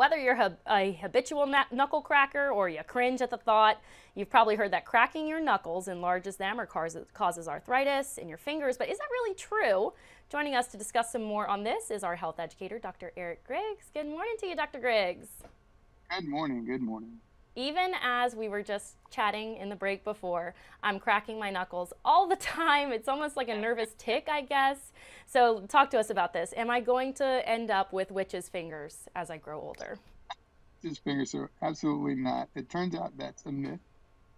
Whether you're a habitual knuckle cracker or you cringe at the thought, you've probably heard that cracking your knuckles enlarges them or causes arthritis in your fingers. But is that really true? Joining us to discuss some more on this is our health educator, Dr. Griggs. Good morning to you, Dr. Griggs. Good morning. Good morning. Even as we were just chatting in the break before, I'm cracking my knuckles all the time. It's almost like a nervous tick, I guess. So talk to us about this. Am I going to end up with witch's fingers as I grow older? His fingers are absolutely not. It turns out that's a myth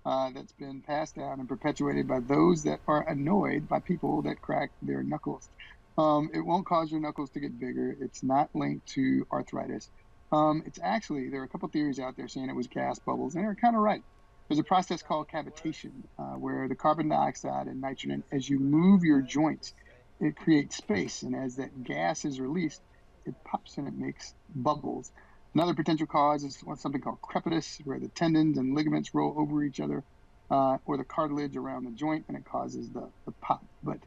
that's been passed down and perpetuated by those that are annoyed by people that crack their knuckles. It won't cause your knuckles to get bigger. It's not linked to arthritis. It's actually, there are a couple theories out there saying it was gas bubbles, and they're kind of right. There's a process called cavitation where the carbon dioxide and nitrogen, as you move your joints, it creates space. And as that gas is released, it pops and it makes bubbles. Another potential cause is something called crepitus, where the tendons and ligaments roll over each other, or the cartilage around the joint, and it causes the pop. But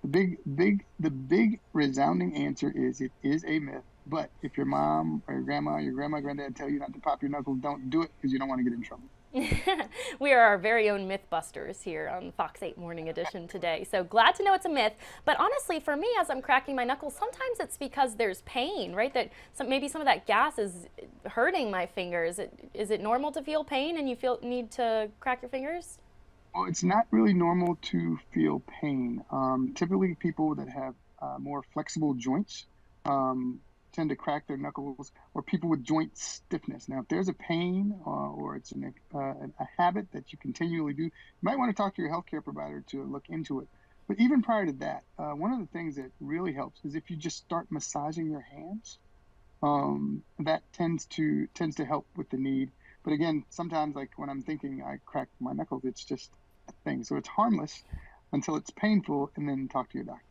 the big resounding answer is it is a myth. But if your mom or your grandma, granddad tell you not to pop your knuckles, don't do it because you don't want to get in trouble. We are our very own Mythbusters here on Fox 8 Morning Edition today. So glad to know it's a myth. But honestly, for me, as I'm cracking my knuckles, sometimes it's because there's pain, right? That maybe some of that gas is hurting my fingers. Is it normal to feel pain and you need to crack your fingers? Well, it's not really normal to feel pain. Typically, people that have more flexible joints tend to crack their knuckles, or people with joint stiffness. Now, if there's a pain or it's a habit that you continually do, you might want to talk to your healthcare provider to look into it. But even prior to that, one of the things that really helps is if you just start massaging your hands. That tends to help with the need. But again, sometimes like when I'm thinking I crack my knuckles, it's just a thing. So it's harmless until it's painful, and then talk to your doctor.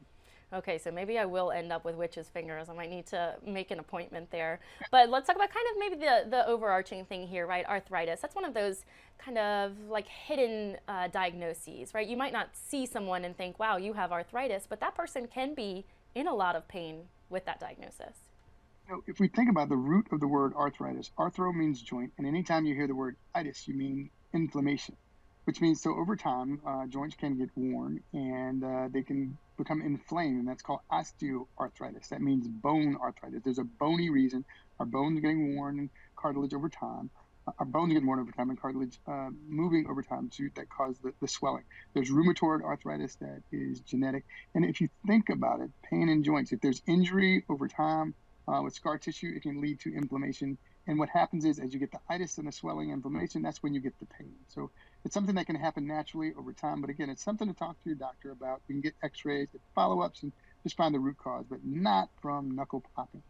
Okay, so maybe I will end up with witch's fingers. I might need to make an appointment there. But let's talk about kind of maybe the overarching thing here, right? Arthritis. That's one of those kind of like hidden diagnoses, right? You might not see someone and think, wow, you have arthritis, but that person can be in a lot of pain with that diagnosis. If we think about the root of the word arthritis, arthro means joint, and anytime you hear the word itis, you mean inflammation, which means so over time, joints can get worn and they can become inflamed, and that's called osteoarthritis. That means bone arthritis. There's a bony reason. Our bones getting worn and cartilage over time. Our bones get worn over time and cartilage moving over time that cause the swelling. There's rheumatoid arthritis that is genetic. And if you think about it, pain in joints, if there's injury over time, with scar tissue, it can lead to inflammation. And what happens is, as you get the itis and the swelling inflammation, that's when you get the pain. So it's something that can happen naturally over time. But again, it's something to talk to your doctor about. You can get x-rays, get follow-ups, and just find the root cause, but not from knuckle popping.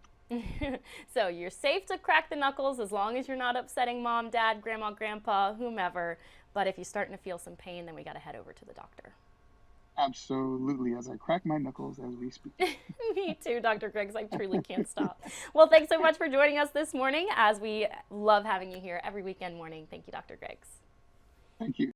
So you're safe to crack the knuckles as long as you're not upsetting mom, dad, grandma, grandpa, whomever. But if you're starting to feel some pain, then we got to head over to the doctor. Absolutely, as I crack my knuckles as we speak. Me too, Dr. Griggs. I truly can't stop. Well, thanks so much for joining us this morning, as we love having you here every weekend morning. Thank you, Dr. Griggs. Thank you.